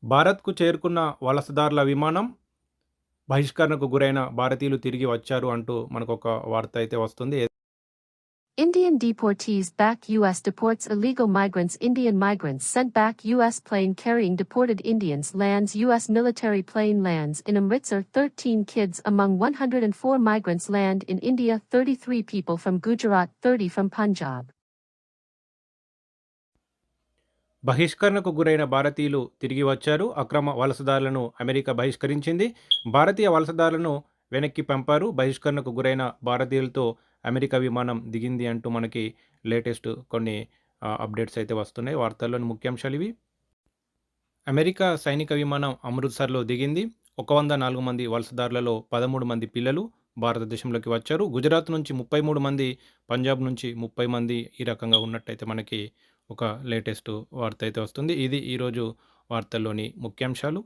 భారత్‌కు చేరుకున్న వలసదారుల విమానం బహిష్కరణకు గురైన భారతీయులు తిరిగి వచ్చారు అంటూ మనకొక వార్త అయితే వస్తుంది. Indian deportees back U.S. deports illegal migrants. Indian migrants sent back U.S. plane carrying deported Indians lands. U.S. military plane lands in Amritsar. 13 kids among 104 migrants land in India. 33 people from Gujarat, 30 from Punjab. బహిష్కరణకు గురైన భారతీయులు తిరిగి వచ్చారు. అక్రమ వలసదారులను America బహిష్కరించింది. భారతీయ వలసదారులను వెనక్కి పంపారు. బహిష్కరణకు గురైన భారతీయులతో America విమానం దిగింది అంటూ మనకి లేటెస్ట్ కొన్ని అప్డేట్స్ అయితే వస్తున్నాయి. వార్తల్లోని ముఖ్యాంశాలు ఇవి. అమెరికా సైనిక విమానం అమృత్సర్లో దిగింది. 104 మంది వలసదారులలో 13 మంది పిల్లలు భారతదేశంలోకి వచ్చారు. గుజరాత్ నుంచి 33 మంది, పంజాబ్ నుంచి 30 మంది ఈ రకంగా ఉన్నట్టయితే మనకి ఒక లేటెస్ట్ వార్త అయితే వస్తుంది. ఇది ఈరోజు వార్తల్లోని ముఖ్యాంశాలు.